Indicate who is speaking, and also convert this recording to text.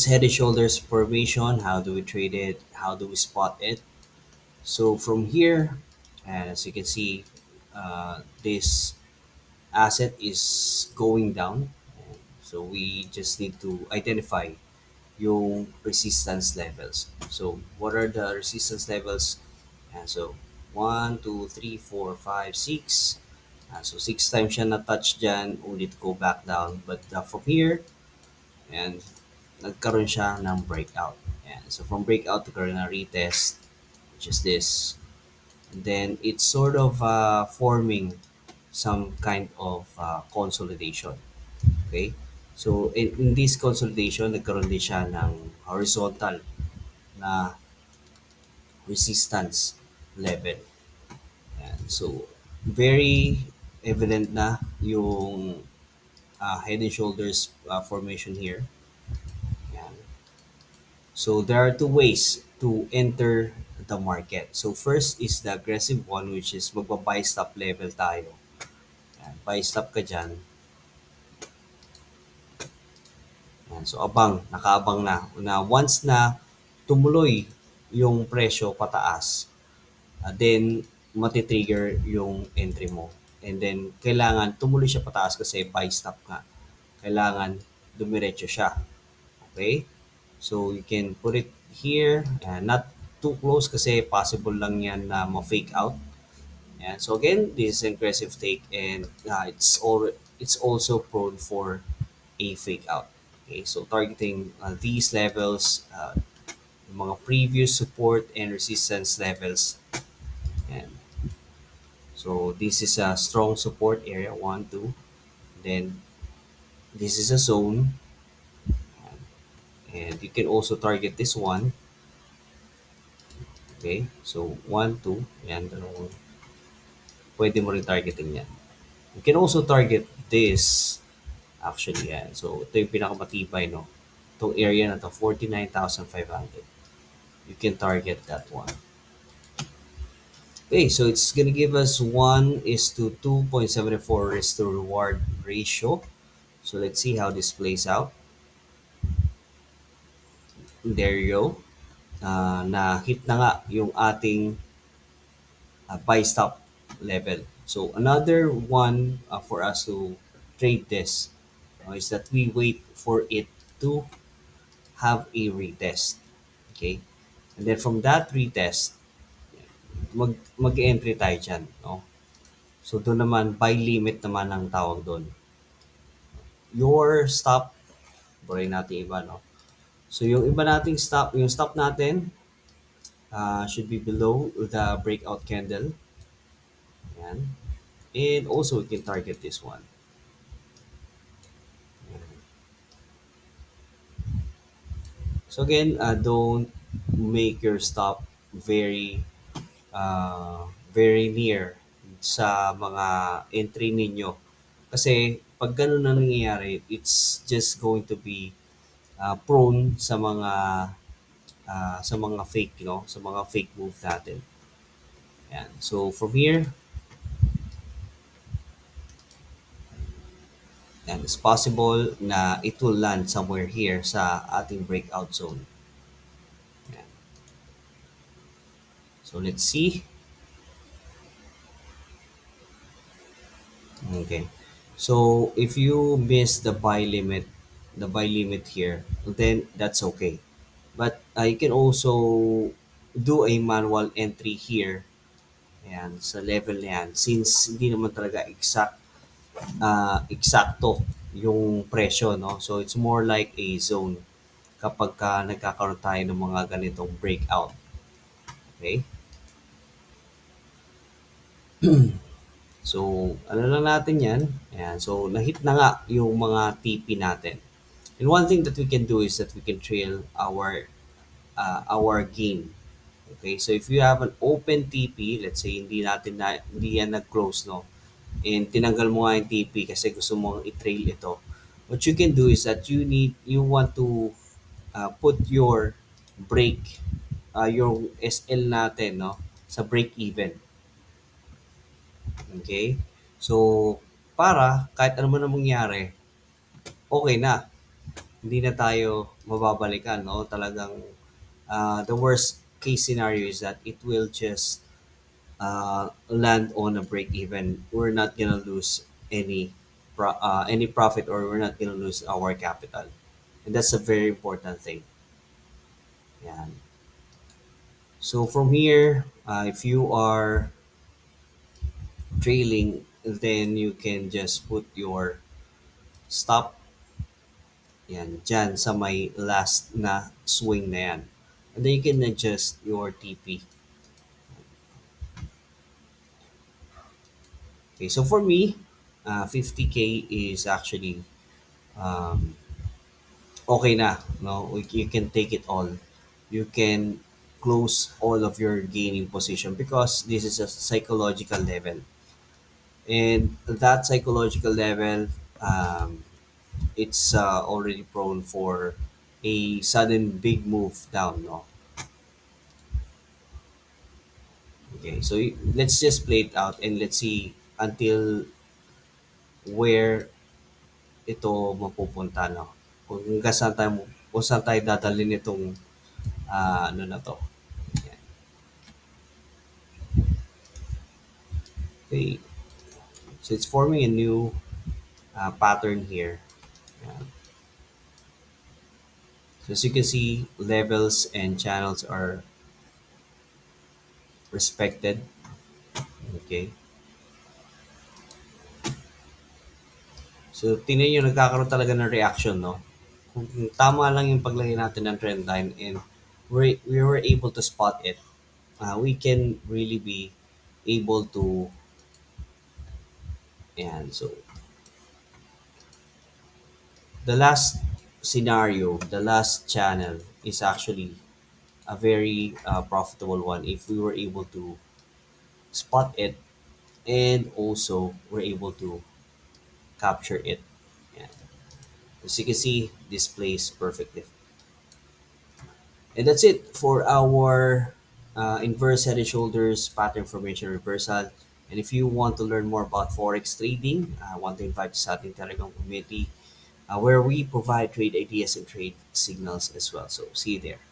Speaker 1: it's head and shoulders formation. How do we trade it? How do we spot it? So from here, as you can see, this asset is going down. So we just need to identify yung resistance levels. So what are the resistance levels? So 1, 2, 3, 4, 5, 6. So 6 times siya na-touch dyan, ulit go back down. But from here, and nagkaroon siya ng breakout. And so from breakout, nagkaroon na retest, which is this. And then it's sort of forming some kind of consolidation. Okay? So in this consolidation, nagkaroon din siya ng horizontal na resistance level. Yan. So very evident na yung head and shoulders formation here. Yan. So there are two ways to enter the market. So first is the aggressive one, which is magba-buy stop level tayo. Yan. Buy stop ka dyan. Yan. So abang, nakaabang na once na tumuloy yung presyo pataas, then matitrigger yung entry mo. And then kailangan tumuloy siya pataas kasi buy stop nga. Kailangan dumiretso siya. Okay? So you can put it here, not too close kasi possible lang yan na ma-fake out. And so again, this is aggressive take, and it's also prone for a fake out. Okay, so targeting these levels, mga previous support and resistance levels, and so this is a strong support area, 1, 2. Then this is a zone, and you can also target this one. Okay, so 1, 2, yan, dalawang pwede mo rin targeting yan. You can also target this, actually, yan. So ito yung pinakamatibay, no? Itong area na to, 49,500. You can target that one. Okay, so it's gonna give us 1:2.74 risk to reward ratio. So let's see how this plays out. There you go. Na-hit na nga yung ating buy stop level. So another one for us to trade this is that we wait for it to have a retest. Okay? And then from that retest, mag-entry tayo dyan. No? So doon naman, buy limit naman ang tawag doon. Your stop, buray natin iba, no? So yung iba nating stop, yung stop natin should be below the breakout candle. Yan. And also, we can target this one. So again, don't make your stop very very near sa mga entry ninyo. Kasi pag ganun na nangyayari, it's just going to be prone sa mga fake, sa mga fake move natin. Yan. So from here, and it's possible na it will land somewhere here sa ating breakout zone. Yan. So let's see. Okay. So if you miss the buy limit here, then that's okay. But you can also do a manual entry here. Ayan, sa level na yan. Since hindi naman talaga eksakto yung presyo, no? So it's more like a zone kapag nagkakaroon tayo ng mga ganitong breakout. Okay? So, ano lang natin yan. Ayan. So, na-hit na nga yung mga TP natin. And one thing that we can do is that we can trail our gain. Okay? So, if you have an open TP, let's say hindi yan nag-close, no? And tinanggal mo nga yung TP kasi gusto mong i-trail ito. What you can do is that you want to put your break, your SL natin, no? Sa break even. Okay? So, para kahit ano man ang mangyari, okay na. Hindi na tayo mababalikan, no? Talagang the worst case scenario is that it will just land on a break even. We're not gonna lose any profit, or we're not gonna lose our capital, and that's a very important thing. Yeah. So from here, if you are trailing, then you can just put your stop yan dyan sa may last na swing na yan. And then you can adjust your TP. Okay, so for me, 50K is actually um, okay na. No, you can take it all. You can close all of your gaining position because this is a psychological level. And that psychological level, um, it's already prone for a sudden big move down. No, okay, so let's just play it out and let's see until where ito mapupunta, no? Kung hanggang saan tayo, kung saan tayo dadalhin itong ano na to. Yan. Okay, so it's forming a new pattern here. Yan. So as you can see, levels and channels are respected. Okay. So tingnan nyo, nagkakaroon talaga ng reaction, no? Kung tama lang yung paglagay natin ng trend line and we were able to spot it, we can really be able to, and so the last scenario, the last channel is actually a very profitable one if we were able to spot it and also we're able to capture it. Yeah. As you can see, this plays perfectly. And that's it for our inverse head and shoulders pattern formation reversal. And if you want to learn more about forex trading, I want to invite you sa ating Telegram community where we provide trade ideas and trade signals as well. So see you there.